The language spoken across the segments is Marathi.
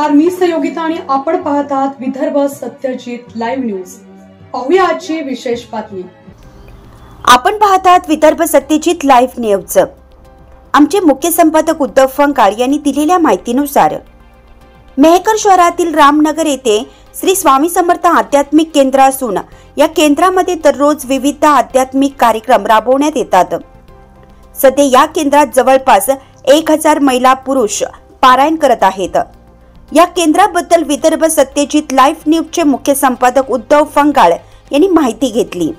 नमस्कार, मी सहयोगिता आणि आपण पाहत आहात विदर्भ सत्यजित लाईव्ह न्यूज। पाहूया आजची विशेष बातमी। आपण पाहत आहात विदर्भ सत्यजित लाईव्ह न्यूज। आमचे मुख्य संपादक उद्धव फंगाळ यांनी दिलेल्या माहितीनुसार मेहकर शहरातील रामनगर येथे श्री स्वामी समर्थ आध्यात्मिक केंद्र असून या केंद्रामध्ये दररोज विविध आध्यात्मिक कार्यक्रम राबवण्यात येतात। सध्या या केंद्रात जवळपास 1000 महिला पुरुष पारायण करत आहेत। या केंद्राबद्दल विदर्भ सत्यजित लाईव्ह न्यूजचे मुख्य संपादक उद्धव फंगाळ यांनी माहिती घेतली।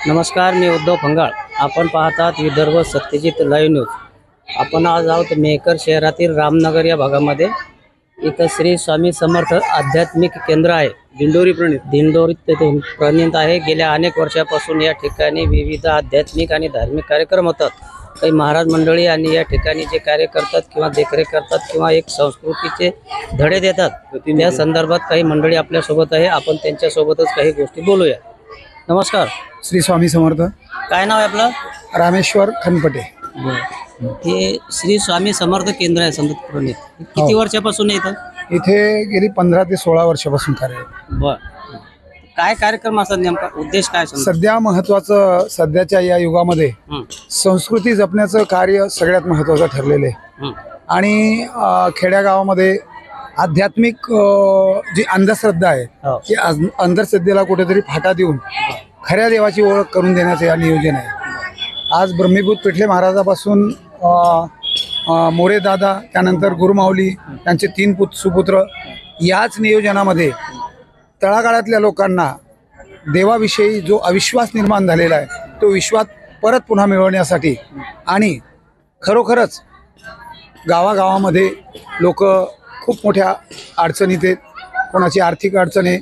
नमस्कार, मी उद्धव फंगाळ। आपण पाहतात विदर्भ सत्यजित लाईव्ह न्यूज। आपण आज आहोत मेहकर शहरातील रामनगर या भागामध्ये। इथं श्री स्वामी समर्थ आध्यात्मिक केंद्र आहे, दिंडोरी प्रणीत आहे। गेल्या अनेक वर्षापासून या ठिकाणी विविध आध्यात्मिक आणि धार्मिक कार्यक्रम होतात। काही महाराज मंडळी आणि या ठिकाणी जे कार्य करतात किंवा देखरेख करतात किंवा एक संस्कृतीचे धडे देतात, त्या संदर्भात काही मंडळी आपल्यासोबत आहे। आपण त्यांच्यासोबतच काही गोष्टी बोलूया। नमस्कार। श्री स्वामी समर्थ। काय नाव आहे आपलं? रामेश्वर खनपटे। हे श्री स्वामी समर्थ केंद्र आहे संत प्रणीत। किती वर्षापासून येतं? इथे गेली 15 ते 16 वर्षापासून कार्य आहे। बर, काय कार्यक्रम असतात, नेमका उद्देश काय? सध्या महत्त्वाचं, सध्याच्या या युगामध्ये संस्कृती जपण्याचं कार्य सगळ्यात महत्त्वाचं ठरलेलं आहे। आणि खेड्यागावामध्ये आध्यात्मिक जी अंधश्रद्धा आहे, की अंधश्रद्धेला कुठेतरी फाटा देऊन खऱ्या देवाची ओळख करून देण्याचं या नियोजन आहे। आज ब्रह्मीभूत पिठले महाराजापासून मोरे दादा, त्यानंतर गुरुमाऊली, त्यांचे 3 सुपुत्र, याच नियोजनामध्ये तळागाळातल्या लोकांना देवाविषयी जो अविश्वास निर्माण झालेला आहे, तो विश्वास परत पुन्हा मिळवण्यासाठी आणि खरोखरच गावागावामध्ये लोक खूप मोठ्या अडचणीत आहेत। कोणाची आर्थिक अडचण आहे,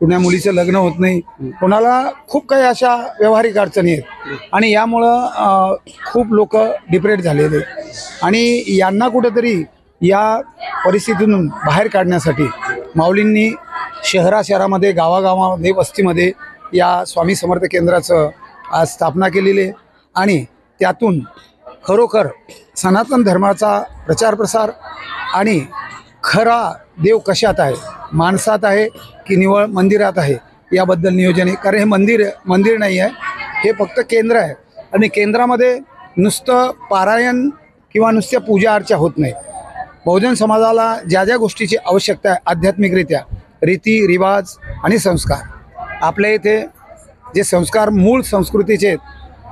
कुण्या मुलीचं लग्न होत नाही, कोणाला खूप काही अशा व्यावहारिक अडचणी आहेत आणि यामुळं खूप लोक डिप्रेट झालेले आणि यांना कुठेतरी या परिस्थितीतून बाहेर काढण्यासाठी माऊलींनी शहरामध्ये, गावागावामध्ये, वस्तीमध्ये या स्वामी समर्थ केंद्राचं आज स्थापना केलेली आहे आणि त्यातून खरोखर सनातन धर्माचा प्रचार प्रसार आणि खरा देव कशात आहे, माणसात आहे की निवळ मंदिरात आहे, याबद्दल नियोजन आहे। कारण हे मंदिर नाही आहे, हे फक्त केंद्र आहे आणि केंद्रामध्ये नुसतं पारायण किंवा नुसत्या पूजा अर्चा होत नाही। बहुजन समाजाला ज्या ज्या गोष्टीची आवश्यकता आहे आध्यात्मिकरित्या, रीती रिवाज आणि संस्कार आपल्या इथे जे संस्कार मूळ संस्कृतीचे आहेत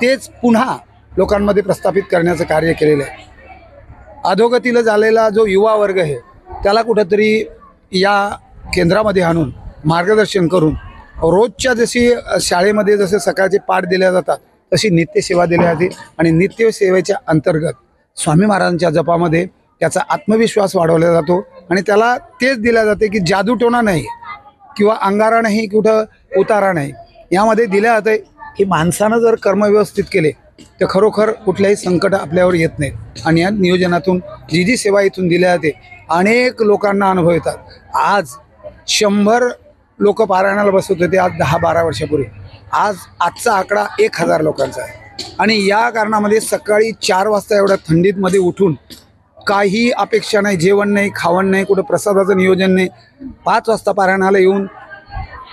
तेच पुन्हा लोकांमध्ये प्रस्थापित करण्याचं कार्य केलेलं आहे. अधोगतीला झालेला जो युवा वर्ग आहे त्याला कुठंतरी या केंद्रामध्ये आणून मार्गदर्शन करून रोजच्या जशी शाळेमध्ये जसे सकाळचे पाठ दिल्या जातात तशी नित्यसेवा दिली जाते आणि नित्यसेवेच्या अंतर्गत स्वामी महाराजांच्या जपामध्ये त्याचा आत्मविश्वास वाढवला जातो आणि त्याला तेच दिल्या जाते की जादूटोणा नाही किंवा अंगारा नाही, कुठं उतारा नाही. यामध्ये दिल्या जाते की माणसानं जर कर्म व्यवस्थित केले तर खरोखर कुठल्याही संकट आपल्यावर येत नाही. आणि या नियोजनातून जी जी सेवा इथून दिल्या जाते अनेक लोकांना अनुभव येतात. आज 100 लोक पारायणाला बसत होते आज 10-12 वर्षापूर्वी. आजचा आकडा 1000 लोकांचा आहे. आणि या कारणामध्ये सकाळी 4 वाजता एवढ्या थंडीतमध्ये उठून काही अपेक्षा नाही, जेवण नाही, खावण नाही, कुठं प्रसादाचं नियोजन नाही, 5 वाजता पारायणाला येऊन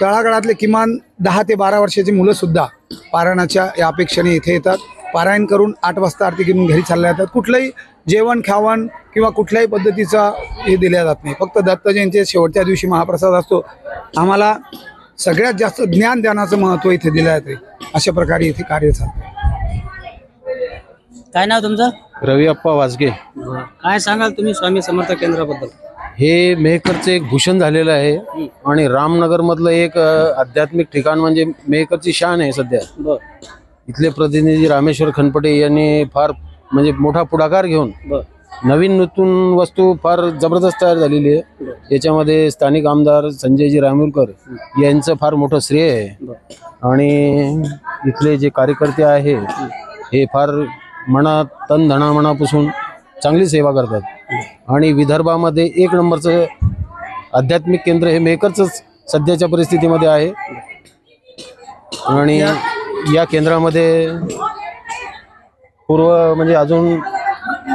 तळागाळातले किमान 10 ते 12 वर्षाची मुलंसुद्धा पारायणाच्या या अपेक्षेने इथे येतात. पारायण करून 8 वाजता आरती घेऊन घरी चालल्या जातात. कुठलंही जेवण खावण किंवा कुठल्याही पद्धतीचा हे दिल्या जात नाही. फक्त दत्त जयंती शेवटच्या दिवशी महाप्रसाद असतो. आम्हाला सगळ्यात जास्त ज्ञानदानाचं महत्त्व इथे दिलं जाते. अशा प्रकारे इथे कार्य चालतं. काय नाव तुमचं? रवी अप्पा वाजगे. काय सांगाल तुम्ही स्वामी समर्थ केंद्राबद्दल? हे मेहकरचं एक भूषण झालेलं आहे आणि रामनगर मधलं एक आध्यात्मिक ठिकाण म्हणजे मेहकरची शान आहे सध्या. इथले प्रतिनिधी रामेश्वर खनपटे यांनी फार म्हणजे मोठा पुढाकार घेऊन नवीन नूतन वस्तू फार जबरदस्त तयार झालेली आहे. याच्यामध्ये स्थानिक आमदार संजयजी रामूरकर यांचं फार मोठं श्रेय आहे. आणि इथले जे कार्यकर्ते आहे हे फार मनात तन धना मनापासून चांगली सेवा करतात. आणि विदर्भामध्ये 1 नंबरचं आध्यात्मिक केंद्र हे मेहकरचंच सध्याच्या परिस्थितीमध्ये आहे. आणि या केंद्रामध्ये पूर्व म्हणजे अजून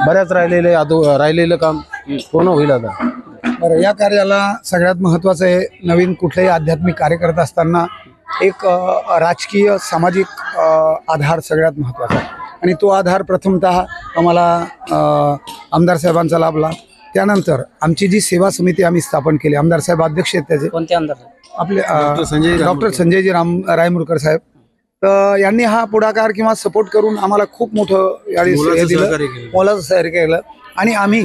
बऱ्याच राहिलेलं काम पूर्ण होईल आता. बरं, या कार्याला सगळ्यात महत्त्वाचं आहे नवीन कुठलाही आध्यात्मिक कार्य करत असताना एक राजकीय सामाजिक आधार सगळ्यात महत्त्वाचा आहे. आणि तो आधार प्रथमतः आम्हाला आमदार साहेबांचा लाभला. त्यानंतर आमची जी सेवा समिती आम्ही स्थापन केली, आमदार साहेब अध्यक्ष आहेत त्याचे. कोणते आमदार? आपले डॉक्टर संजयजी रायमुरकर साहेब. तर यांनी हा पुढाकार किंवा सपोर्ट करून आम्हाला खूप मोठं मोलाचं सहकार्य केलं. आणि आम्ही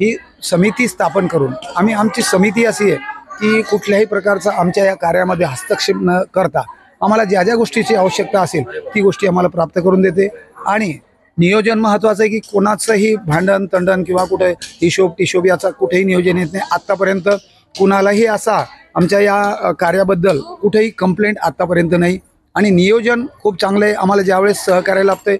ही समिती स्थापन करून आमची समिती अशी आहे की कुठल्याही प्रकारचा आमच्या या कार्यामध्ये हस्तक्षेप न करता आम्हाला ज्या ज्या गोष्टीची आवश्यकता असेल ती गोष्टी आम्हाला प्राप्त करून देते. आणि नियोजन महत्त्वाचं आहे की कोणाचंही भांडण तंडण किंवा कुठे हिशोब याचा कुठेही नियोजन येत नाही. आत्तापर्यंत कुणालाही असा आमच्या या कार्याबद्दल कुठेही कंप्लेंट आत्तापर्यंत नाही. आणि नियोजन खूप चांगलं आहे. आम्हाला ज्यावेळेस सहकार्य लाभतंय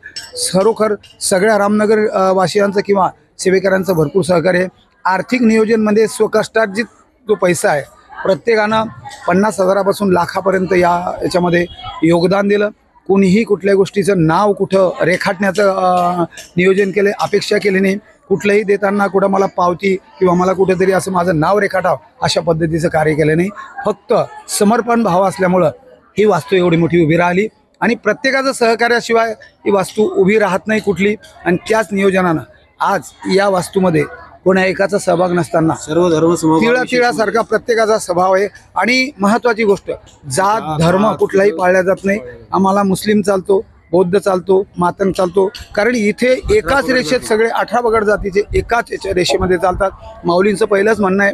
खरोखर सगळ्या रामनगर वासियांचं किंवा सेवेकरांचं भरपूर सहकार्य आहे. आर्थिक नियोजनमध्ये स्वकष्टार्जित जो पैसा आहे प्रत्येकानं 50,000पासून लाखापर्यंत याच्यामध्ये योगदान दिलं. कोणीही कुठल्या गोष्टीचं नाव कुठं रेखाटण्याचं नियोजन केलं, अपेक्षा केली नाही. कुठलंही देताना कुठं मला पावती किंवा मला कुठेतरी असं माझं नाव रेखाटावं अशा पद्धतीचं कार्य केलं नाही. फक्त समर्पण भाव असल्यामुळं ही वास्तू एवढी मोठी उभी राहिली. आणि प्रत्येकाचं सहकार्याशिवाय ही वास्तू उभी राहत नाही कुठली. आणि त्याच नियोजनानं आज या वास्तूमध्ये कोणा एकाचा सहभाग नसताना सर्व धर्म तिळासारखा प्रत्येकाचा स्वभाव आहे. आणि महत्त्वाची गोष्ट, जात धर्म कुठलाही पाळला जात नाही. आम्हाला मुस्लिम चालतो, बौद्ध चालतो, मातंग चालतो. कारण इथे एकाच रेषेत सगळे 18 बगड जातीचे एकाच रेषेमध्ये चालतात. माऊलींचं पहिलंच म्हणणं आहे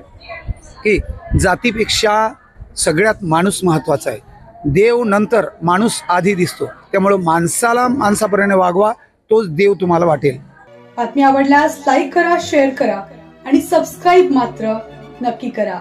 की जातीपेक्षा सगळ्यात माणूस महत्त्वाचा आहे. देव नंतर, माणूस आधी दिसतो. त्यामुळं माणसाला माणसापर्यंत वागवा, तोच देव तुम्हाला वाटेल. बातमी आवडल्यास लाईक करा, शेअर करा आणि सबस्क्राईब मात्र नक्की करा.